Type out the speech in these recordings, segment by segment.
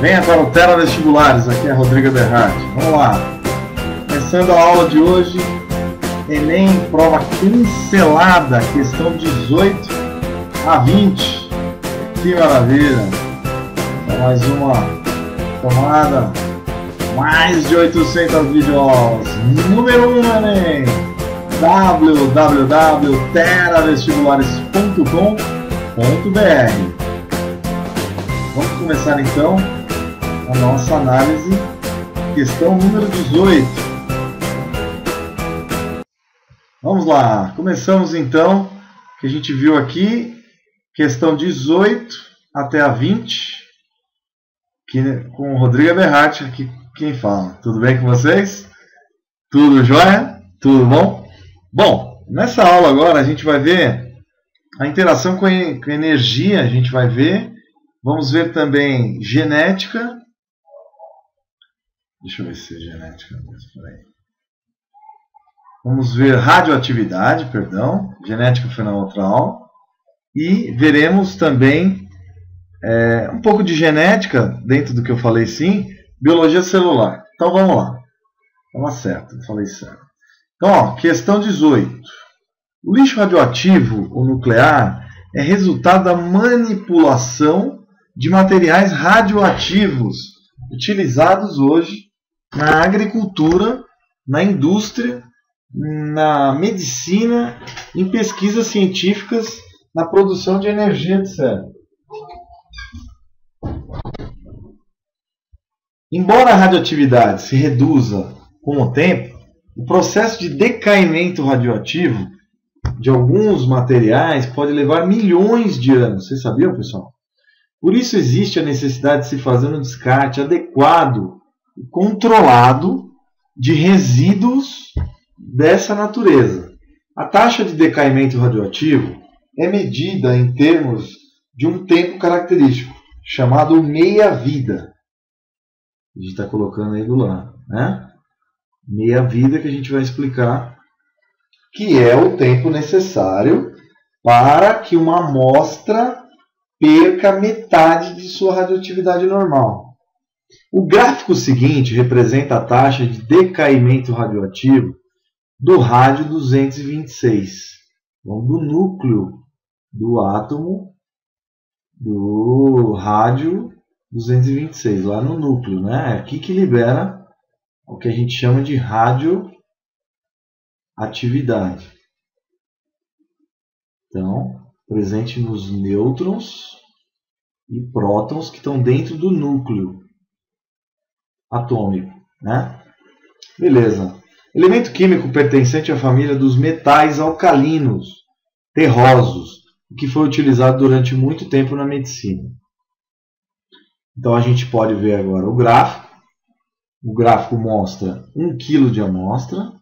Venha para o Tela Vestibulares, aqui é Rodrigo Berhardt. Vamos lá. Começando a aula de hoje, Enem, prova pincelada, questão 18 a 20. Que maravilha! É mais uma tomada, mais de 800 videoaulas. Número 1, Enem, www.telavestibulares.com.br. Vamos começar então a nossa análise, questão número 18. Vamos lá, começamos então, que a gente viu aqui, questão 18 até a 20, com o Rodrigo Berhardt, aqui quem fala. Tudo bem com vocês? Tudo jóia? Tudo bom? Bom, nessa aula agora a gente vai ver a interação com a energia, a gente vai ver, vamos ver também genética. Deixa eu ver se é genética. Vamos ver radioatividade, perdão. Genética foi na outra aula. E veremos também um pouco de genética, dentro do que eu falei sim, biologia celular. Então vamos lá. Estava certo, eu falei certo. Então, ó, questão 18. O lixo radioativo ou nuclear é resultado da manipulação de materiais radioativos utilizados hoje na agricultura, na indústria, na medicina, em pesquisas científicas, na produção de energia, etc. Embora a radioatividade se reduza com o tempo, o processo de decaimento radioativo de alguns materiais pode levar milhões de anos. Vocês sabiam, pessoal? Por isso existe a necessidade de se fazer um descarte adequado e controlado de resíduos dessa natureza. A taxa de decaimento radioativo é medida em termos de um tempo característico, chamado meia-vida. A gente está colocando aí do lado, né? Meia-vida, que a gente vai explicar, que é o tempo necessário para que uma amostra perca metade de sua radioatividade normal. O gráfico seguinte representa a taxa de decaimento radioativo do rádio 226, então, do núcleo do átomo do rádio 226, lá no núcleo, né? É aqui que libera o que a gente chama de radioatividade. Então, presente nos nêutrons e prótons que estão dentro do núcleo atômico, né? Beleza. Elemento químico pertencente à família dos metais alcalinos, terrosos, que foi utilizado durante muito tempo na medicina. Então a gente pode ver agora o gráfico. O gráfico mostra 1 kg de amostra.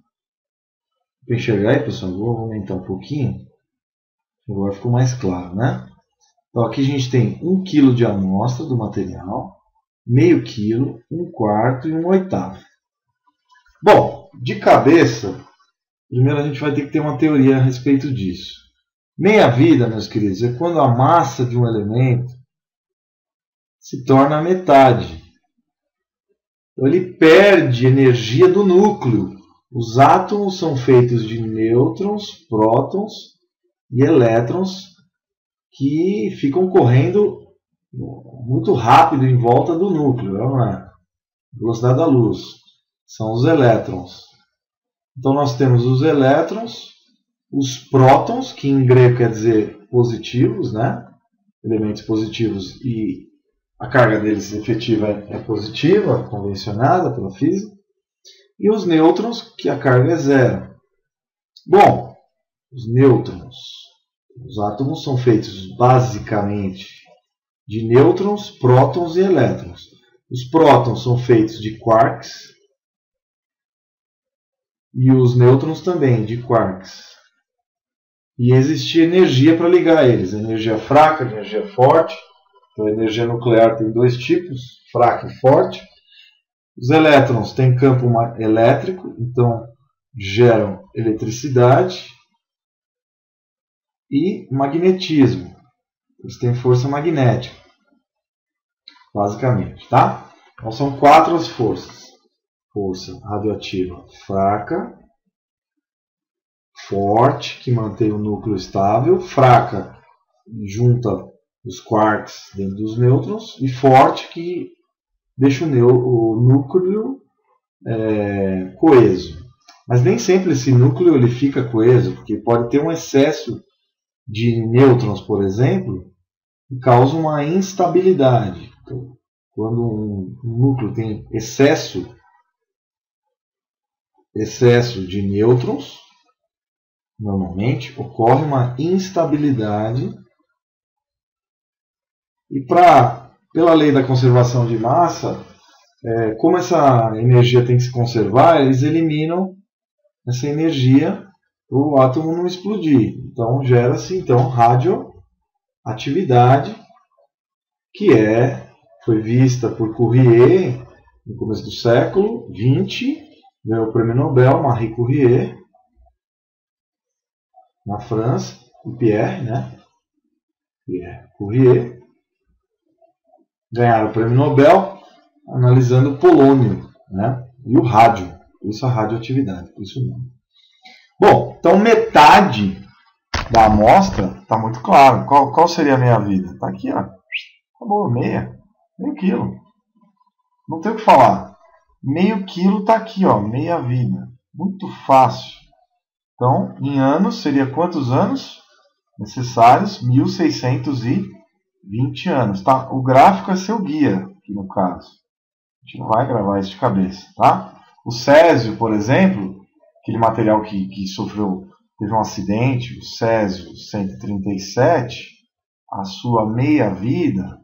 Para enxergar aí, pessoal, vou aumentar um pouquinho. Agora ficou mais claro, né? Então aqui a gente tem 1 kg de amostra do material, meio quilo, 1/4 e 1/8. Bom, de cabeça, primeiro a gente vai ter que ter uma teoria a respeito disso. Meia-vida, meus queridos, é quando a massa de um elemento se torna metade. Então ele perde energia do núcleo. Os átomos são feitos de nêutrons, prótons e elétrons que ficam correndo muito rápido em volta do núcleo, não é? Velocidade da luz. São os elétrons. Então nós temos os elétrons, os prótons, que em grego quer dizer positivos, né? Elementos positivos, e a carga deles efetiva é positiva, convencionada pela física. E os nêutrons, que a carga é zero. Bom, os nêutrons, os átomos são feitos basicamente de nêutrons, prótons e elétrons. Os prótons são feitos de quarks e os nêutrons também de quarks. E existe energia para ligar eles, energia fraca, energia forte. Então a energia nuclear tem dois tipos, fraca e forte. Os elétrons têm campo elétrico, então geram eletricidade e magnetismo. Eles têm força magnética. basicamente, tá? Então são 4 as forças. Força radioativa fraca, forte, que mantém o núcleo estável, fraca, junta os quarks dentro dos nêutrons, e forte, que deixa o núcleo coeso. Mas nem sempre esse núcleo ele fica coeso, porque pode ter um excesso de nêutrons, por exemplo, que causa uma instabilidade. Então, quando um núcleo tem excesso de nêutrons, normalmente ocorre uma instabilidade. E pela lei da conservação de massa, como essa energia tem que se conservar, eles eliminam essa energia para o átomo não explodir. Então gera-se radioatividade, que foi vista por Curie no começo do século XX, ganhou o prêmio Nobel, Marie Curie, na França, e Pierre Curie, ganharam o prêmio Nobel analisando o polônio, né? E o rádio, por isso a radioatividade, por isso não. Bom, então metade da amostra está muito claro. Qual seria a meia-vida? Está aqui, ó. Acabou, meio quilo. Não tem o que falar. Meio quilo está aqui, ó, meia-vida. Muito fácil. Então, em anos, seria quantos anos necessários? 1620 anos, tá? O gráfico é seu guia, aqui no caso. A gente não vai gravar isso de cabeça, tá? O césio, por exemplo, aquele material que teve um acidente, o césio 137, a sua meia-vida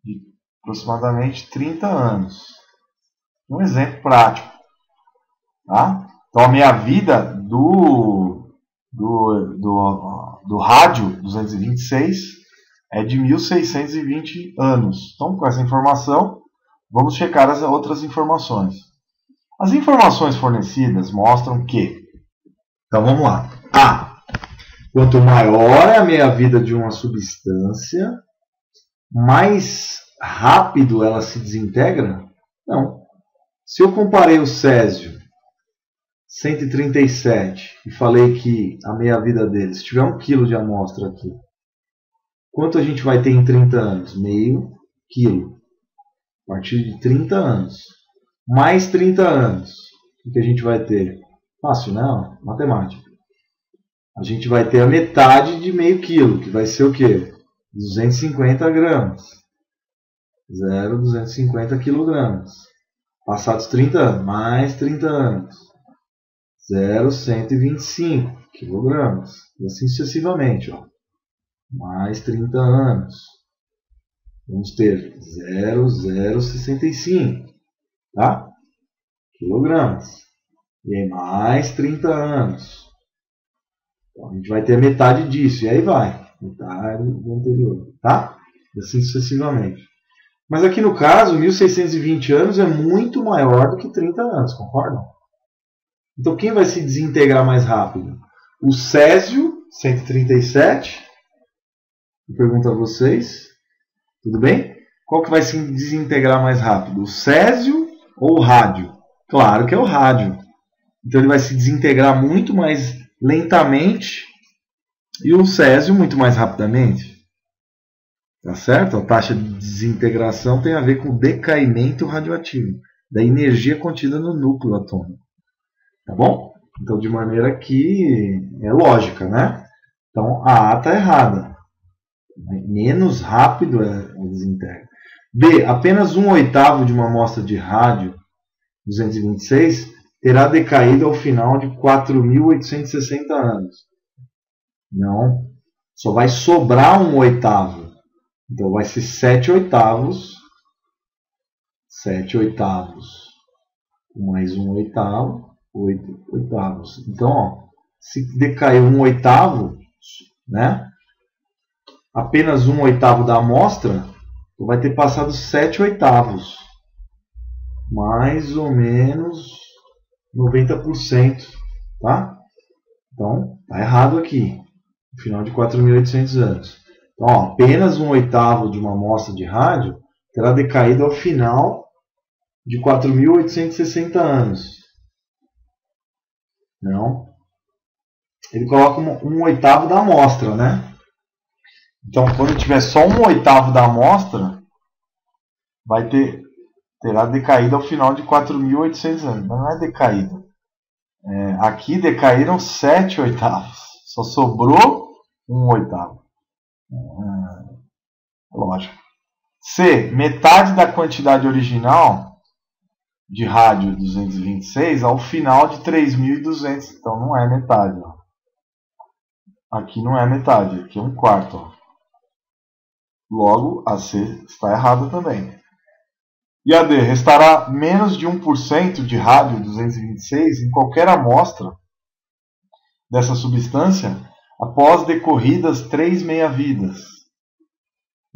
de aproximadamente 30 anos. Um exemplo prático, tá? Então a meia-vida do rádio 226 é de 1620 anos. Então, com essa informação, vamos checar as outras informações. As informações fornecidas mostram que... Então, vamos lá. Quanto maior é a meia-vida de uma substância, mais rápido ela se desintegra? Não. Se eu comparei o césio 137 e falei que a meia-vida dele, se tiver 1 kg de amostra aqui, quanto a gente vai ter em 30 anos? Meio quilo. A partir de 30 anos. Mais 30 anos. O que a gente vai ter? Fácil, não? Matemática. A gente vai ter a metade de meio quilo, que vai ser o quê? 250 gramas. 0,250 quilogramas. Passados 30 anos, mais 30 anos. 0,125 quilogramas. E assim sucessivamente, ó. Mais 30 anos. Vamos ter 0,065, tá? Quilogramas. E aí mais 30 anos. Então, a gente vai ter metade disso. E aí vai. Metade do anterior, tá? E assim sucessivamente. Mas aqui no caso, 1620 anos é muito maior do que 30 anos, concordam? Então quem vai se desintegrar mais rápido? O césio 137. Eu pergunto a vocês. Tudo bem? Qual que vai se desintegrar mais rápido? O césio ou o rádio? Claro que é o rádio. Então ele vai se desintegrar muito mais lentamente e o césio muito mais rapidamente. Tá certo? A taxa de desintegração tem a ver com o decaimento radioativo da energia contida no núcleo atômico. Tá bom? Então, de maneira que é lógica, né? Então, a A está errada. Menos rápido é o desintegra. B. Apenas 1/8 de uma amostra de rádio 226 terá decaído ao final de 4.860 anos. Não. Só vai sobrar 1/8. Então vai ser 7/8. 7/8 mais 1/8, 8/8. Então, ó, se decaiu 1/8, né? Apenas 1/8 da amostra, vai ter passado 7/8. Mais ou menos 90%, tá? Então, tá errado aqui. No final de 4.800 anos. Então, ó, apenas 1/8 de uma amostra de rádio terá decaído ao final de 4.860 anos. Não. Ele coloca um oitavo da amostra, né? Então, quando tiver só um oitavo da amostra, terá decaído ao final de 4.800 anos. Mas não é decaído. Aqui decaíram 7 oitavos. Só sobrou um oitavo. Lógico. C. Metade da quantidade original de rádio 226 ao final de 3.200. Então não é metade. Ó. Aqui não é metade. Aqui é um quarto. Ó. Logo, a C está errada também. E a D. Restará menos de 1% de rádio 226 em qualquer amostra dessa substância após decorridas 3 meia-vidas.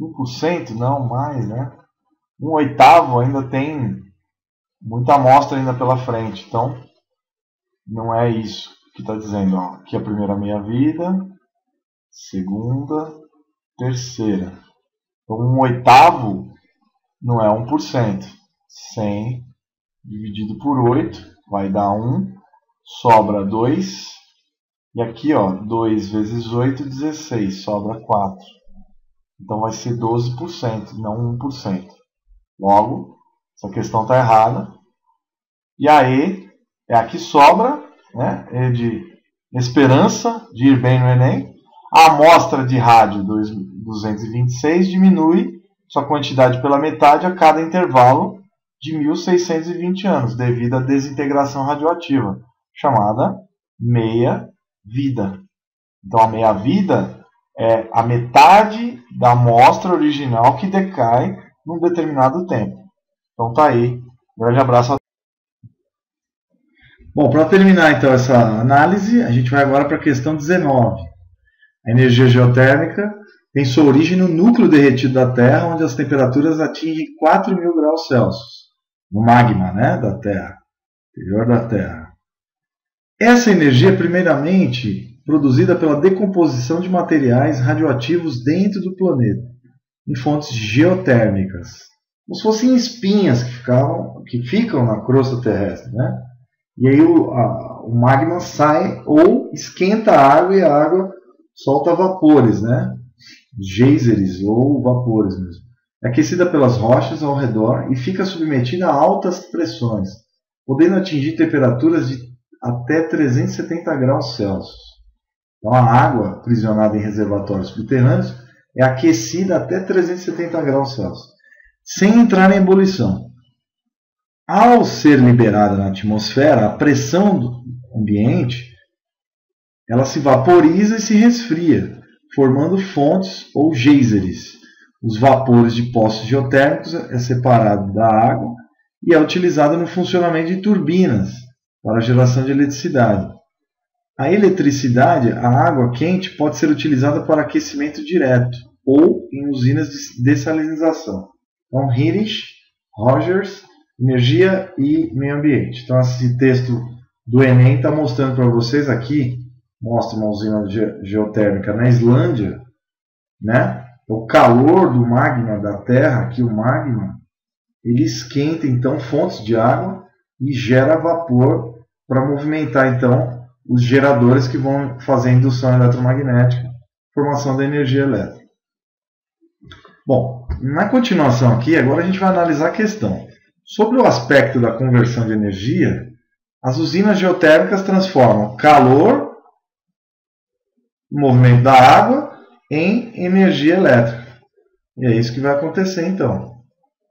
1% não, mais, né? 1/8 ainda tem muita amostra ainda pela frente. Então, não é isso que está dizendo. Ó. Aqui a primeira meia-vida, segunda, terceira. Então, 1/8 não é 1%. 100 dividido por 8 vai dar 1. Sobra 2. E aqui, ó, 2 vezes 8, 16. Sobra 4. Então vai ser 12%, não 1%. Logo, essa questão está errada. E a E é a que sobra, né? É de esperança de ir bem no Enem. A amostra de rádio 226 diminui sua quantidade pela metade a cada intervalo de 1.620 anos, devido à desintegração radioativa, chamada meia-vida. Então, a meia-vida é a metade da amostra original que decai num determinado tempo. Então tá aí. Um grande abraço a todos. Bom, para terminar então essa análise, a gente vai agora para a questão 19. A energia geotérmica tem sua origem no núcleo derretido da Terra, onde as temperaturas atingem 4.000 graus Celsius. No magma, né, da Terra, interior da Terra. Essa energia, primeiramente, produzida pela decomposição de materiais radioativos dentro do planeta, em fontes geotérmicas, como se fossem espinhas que ficam na crosta terrestre, né? E aí o magma sai ou esquenta a água e a água solta vapores, né? Geysers ou vapores mesmo. É aquecida pelas rochas ao redor e fica submetida a altas pressões, podendo atingir temperaturas de até 370 graus Celsius. Então a água aprisionada em reservatórios subterrâneos é aquecida até 370 graus Celsius, sem entrar em ebulição. Ao ser liberada na atmosfera, a pressão do ambiente ela se vaporiza e se resfria, formando fontes ou geysers. Os vapores de poços geotérmicos é separado da água e é utilizado no funcionamento de turbinas para a geração de eletricidade. A eletricidade, a água quente, pode ser utilizada para aquecimento direto ou em usinas de dessalinização. Então, Hirsch, Rogers, energia e meio ambiente. Então, esse texto do Enem está mostrando para vocês aqui, mostra uma usina geotérmica na Islândia, né? O calor do magma da Terra, aqui o magma, ele esquenta então fontes de água e gera vapor para movimentar então os geradores que vão fazer a indução eletromagnética, formação da energia elétrica. Bom, na continuação aqui, agora a gente vai analisar a questão. Sobre o aspecto da conversão de energia, as usinas geotérmicas transformam calor, movimento da água, em energia elétrica. E é isso que vai acontecer então.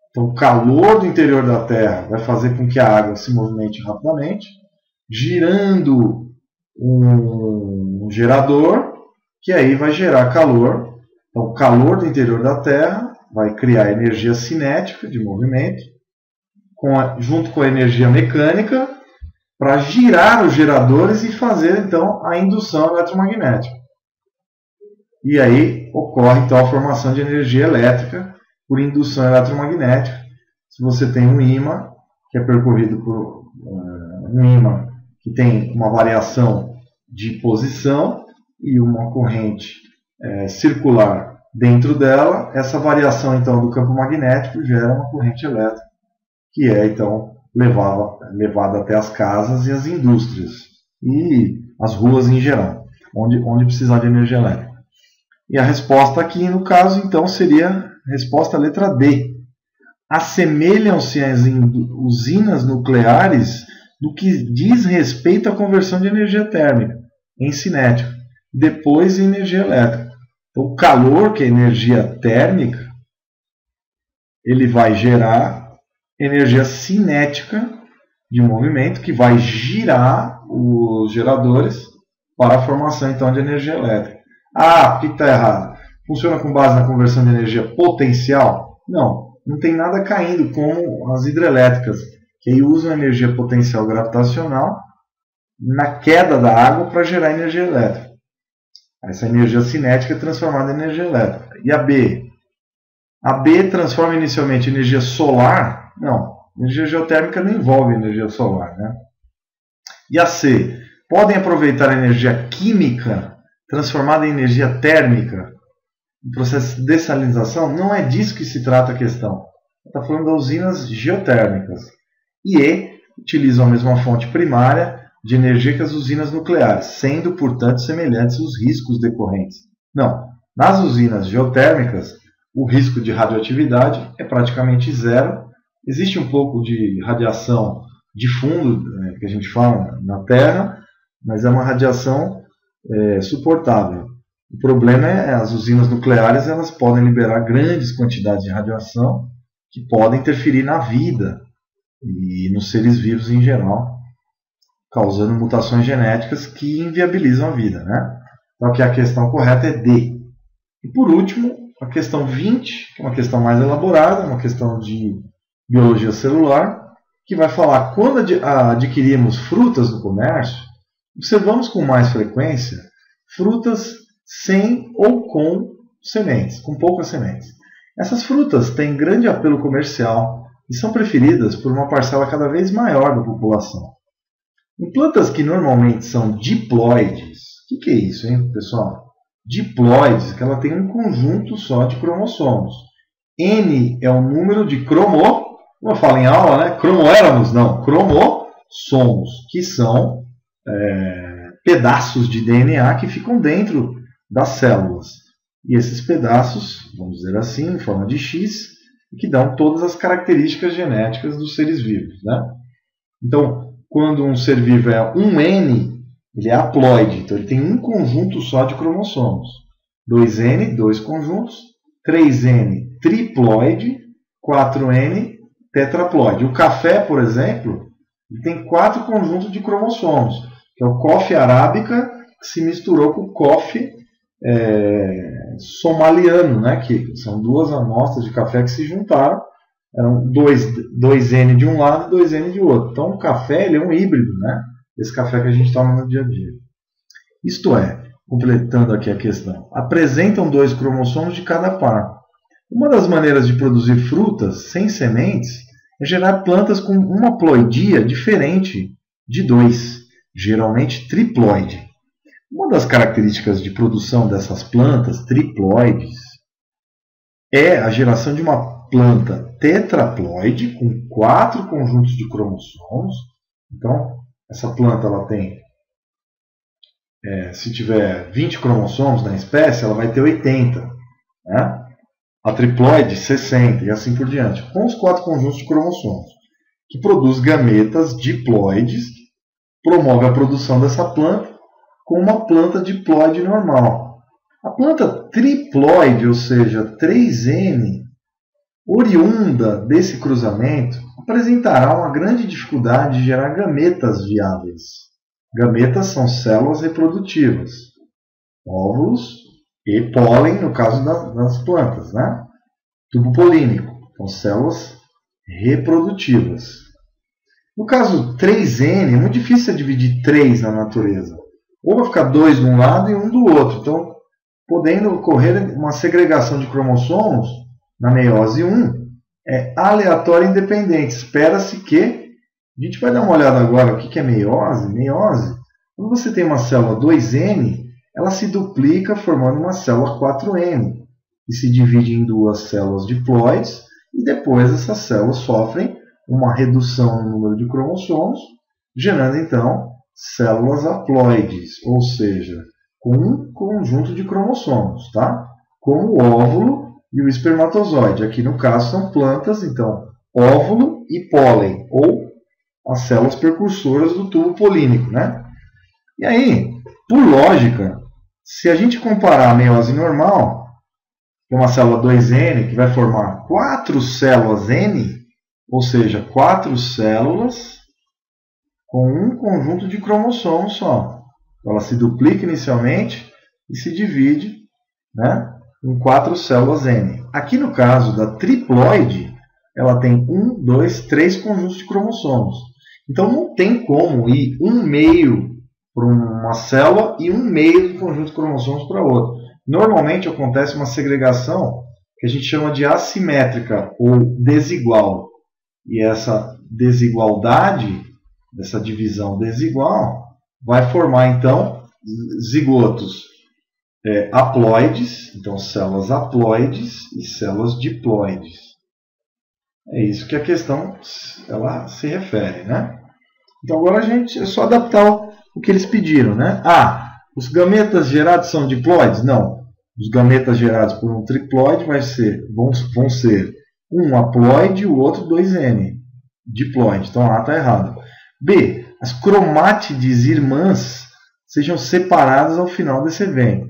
Então o calor do interior da Terra vai fazer com que a água se movimente rapidamente, girando um gerador, que aí vai gerar calor. Então o calor do interior da Terra vai criar energia cinética de movimento, junto com a energia mecânica, para girar os geradores e fazer então a indução eletromagnética. E aí ocorre então a formação de energia elétrica por indução eletromagnética. Se você tem um ímã que é percorrido por um ímã que tem uma variação de posição e uma corrente circular dentro dela, essa variação então do campo magnético gera uma corrente elétrica, que é então levada até as casas e as indústrias e as ruas em geral, onde precisar de energia elétrica. E a resposta aqui, no caso, então, seria a resposta letra D. Assemelham-se as usinas nucleares no que diz respeito à conversão de energia térmica em cinética, depois em energia elétrica. Então, o calor, que é energia térmica, ele vai gerar energia cinética de movimento, que vai girar os geradores para a formação então de energia elétrica. Ah, por que está errado? Funciona com base na conversão de energia potencial? Não tem nada caindo como as hidrelétricas, que aí usam energia potencial gravitacional na queda da água para gerar energia elétrica. Essa energia cinética é transformada em energia elétrica. E a B? A B transforma inicialmente energia solar? Não. Energia geotérmica não envolve energia solar, né? E a C? Podem aproveitar a energia química transformada em energia térmica no processo de dessalinização? Não é disso que se trata a questão. Está falando das usinas geotérmicas. E utilizam a mesma fonte primária de energia que as usinas nucleares, sendo, portanto, semelhantes os riscos decorrentes. Não. Nas usinas geotérmicas, o risco de radioatividade é praticamente zero. Existe um pouco de radiação de fundo, que a gente fala na Terra, mas é uma radiação suportável. O problema é as usinas nucleares, elas podem liberar grandes quantidades de radiação que podem interferir na vida e nos seres vivos em geral, causando mutações genéticas que inviabilizam a vida, né? Então aqui a questão correta é D. E por último, a questão 20, que é uma questão mais elaborada, uma questão de biologia celular, que vai falar quando adquirimos frutas no comércio, observamos com mais frequência frutas sem ou com sementes, com poucas sementes. Essas frutas têm grande apelo comercial e são preferidas por uma parcela cada vez maior da população. Em plantas que normalmente são diploides, o que é isso, hein, pessoal? Diploides, que ela tem um conjunto só de cromossomos. N é o número de como eu falo em aula, né? Cromoéramos, não, cromossomos, que são pedaços de DNA que ficam dentro das células. E esses pedaços, vamos dizer assim, em forma de X, que dão todas as características genéticas dos seres vivos, né? Então, quando um ser vivo é um N, ele é haploide, então ele tem um conjunto só de cromossomos. 2N, dois conjuntos, 3N, triploide, 4N, tetraploide. O café, por exemplo, ele tem 4 conjuntos de cromossomos, que é o coffee arábica, que se misturou com o coffee somaliano, né? Que são 2 amostras de café que se juntaram, eram 2N de um lado e 2N de outro. Então o café ele é um híbrido, né? Esse café que a gente toma no dia a dia. Isto é, completando aqui a questão, apresentam 2 cromossomos de cada par. Uma das maneiras de produzir frutas sem sementes é gerar plantas com uma ploidia diferente de 2, geralmente triploide. Uma das características de produção dessas plantas triploides é a geração de uma planta tetraploide com 4 conjuntos de cromossomos. Então, essa planta ela tem, se tiver 20 cromossomos na espécie, ela vai ter 80, né? A triploide 60 e assim por diante, com os 4 conjuntos de cromossomos, que produz gametas diploides, promove a produção dessa planta com uma planta diploide normal. A planta triploide, ou seja, 3N, oriunda desse cruzamento, apresentará uma grande dificuldade de gerar gametas viáveis. Gametas são células reprodutivas, óvulos e pólen, no caso das plantas, né? Tubo polínico, são células reprodutivas. No caso 3N, é muito difícil dividir 3 na natureza. Ou vai ficar 2 de um lado e 1 do outro. Então, podendo ocorrer uma segregação de cromossomos na meiose 1, é aleatória e independente. Espera-se que... A gente vai dar uma olhada agora o que é meiose. Meiose, quando você tem uma célula 2N, ela se duplica formando uma célula 4N. e se divide em duas células diploides, e depois essas células sofrem uma redução no número de cromossomos, gerando então células haploides, ou seja, com um conjunto de cromossomos, tá? Como o óvulo e o espermatozoide. Aqui no caso são plantas, então óvulo e pólen, ou as células precursoras do tubo polínico, né? E aí, por lógica, se a gente comparar a meiose normal, que é uma célula 2N, que vai formar 4 células N, ou seja, 4 células com um conjunto de cromossomos só. Ela se duplica inicialmente e se divide, né, em 4 células N. Aqui no caso da triploide, ela tem 1, 2, 3 conjuntos de cromossomos. Então não tem como ir 1/2 para uma célula e 1/2 do conjunto de cromossomos para outra. Normalmente acontece uma segregação que a gente chama de assimétrica ou desigual. E essa desigualdade, essa divisão desigual, vai formar então zigotos haploides, então células haploides e células diploides. É isso que a questão ela se refere, né? Então agora a gente é só adaptar o que eles pediram, né? Os gametas gerados são diploides? Não. Os gametas gerados por um triploide vão ser um haploide e o outro 2N. Diploide. Então A está errado. B. As cromátides irmãs sejam separadas ao final desse evento.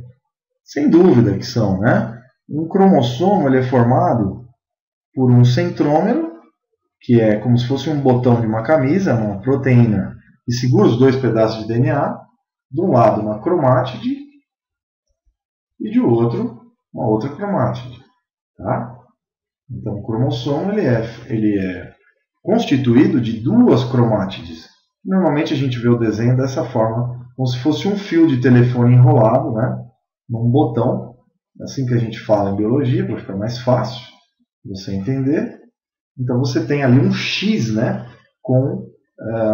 Sem dúvida que são, né? Um cromossomo ele é formado por um centrômero, que é como se fosse um botão de uma camisa, uma proteína que segura os 2 pedaços de DNA, de um lado uma cromátide e de outro uma outra cromátide. Tá? Então o cromossomo ele é constituído de 2 cromátides. Normalmente a gente vê o desenho dessa forma, como se fosse um fio de telefone enrolado, né, num botão, assim que a gente fala em biologia, para ficar mais fácil você entender. Então você tem ali um X, né, com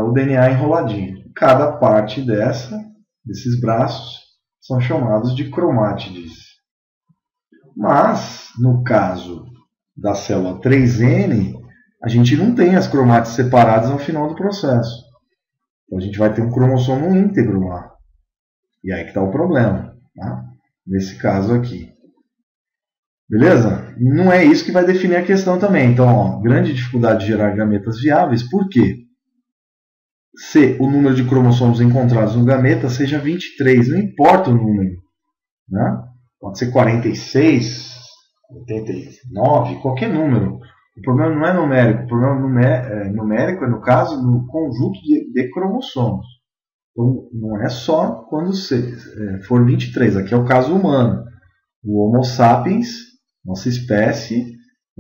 o DNA enroladinho. Cada parte desses braços são chamados de cromátides. Mas, no caso da célula 3N, a gente não tem as cromátides separadas ao final do processo. Então a gente vai ter um cromossomo íntegro lá. E aí que está o problema, tá? Nesse caso aqui. Beleza? Não é isso que vai definir a questão também. Então, grande dificuldade de gerar gametas viáveis. Por quê? Se o número de cromossomos encontrados no gameta seja 23, não importa o número. Né? Pode ser 46, 89, qualquer número. O problema não é numérico. O problema numérico é, no caso, no conjunto de cromossomos. Então, não é só quando for 23. Aqui é o caso humano. O Homo sapiens, nossa espécie,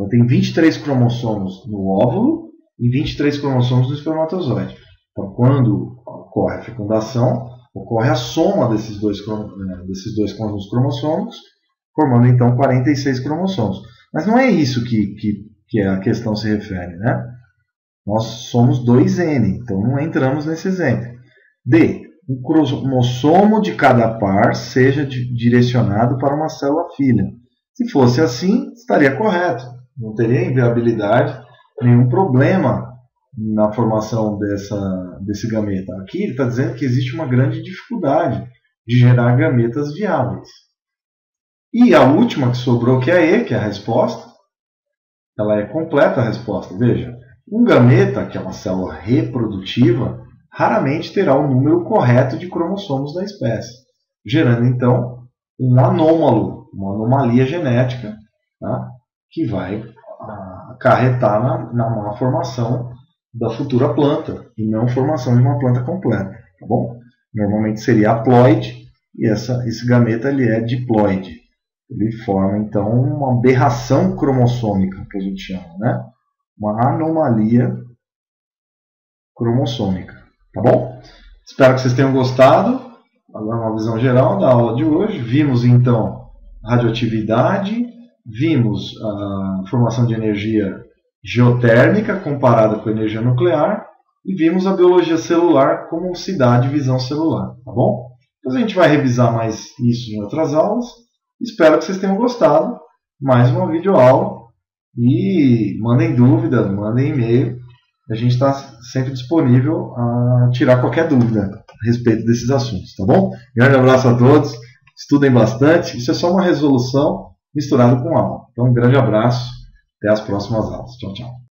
tem 23 cromossomos no óvulo e 23 cromossomos no espermatozoide. Então, quando ocorre a fecundação, ocorre a soma desses dois conjuntos cromossômicos, formando então 46 cromossomos. Mas não é isso que a questão se refere, né? Nós somos 2N, então não entramos nesse exemplo. D. Um cromossomo de cada par seja direcionado para uma célula filha. Se fosse assim, estaria correto. Não teria inviabilidade, nenhum problema na formação desse gameta. Aqui ele está dizendo que existe uma grande dificuldade de gerar gametas viáveis. E a última que sobrou, que é E, que é a resposta, ela é completa a resposta. Veja, um gameta, que é uma célula reprodutiva, raramente terá o número correto de cromossomos da espécie, gerando então um anômalo, uma anomalia genética, tá? Que vai acarretar na má formação da futura planta e não formação de uma planta completa, tá bom? Normalmente seria haploide e esse gameta ele é diploide. Ele forma então uma aberração cromossômica, que a gente chama, né? Uma anomalia cromossômica, tá bom? Espero que vocês tenham gostado. Agora uma visão geral da aula de hoje. Vimos então radioatividade, vimos a formação de energia geotérmica comparada com a energia nuclear e vimos a biologia celular, como se dá a divisão celular, tá bom? Depois a gente vai revisar mais isso em outras aulas. Espero que vocês tenham gostado mais uma videoaula. E mandem dúvidas, mandem e-mail. A gente está sempre disponível a tirar qualquer dúvida a respeito desses assuntos, tá bom? Grande abraço a todos, estudem bastante. Isso é só uma resolução misturada com aula. Então, um grande abraço, até as próximas aulas. Tchau, tchau.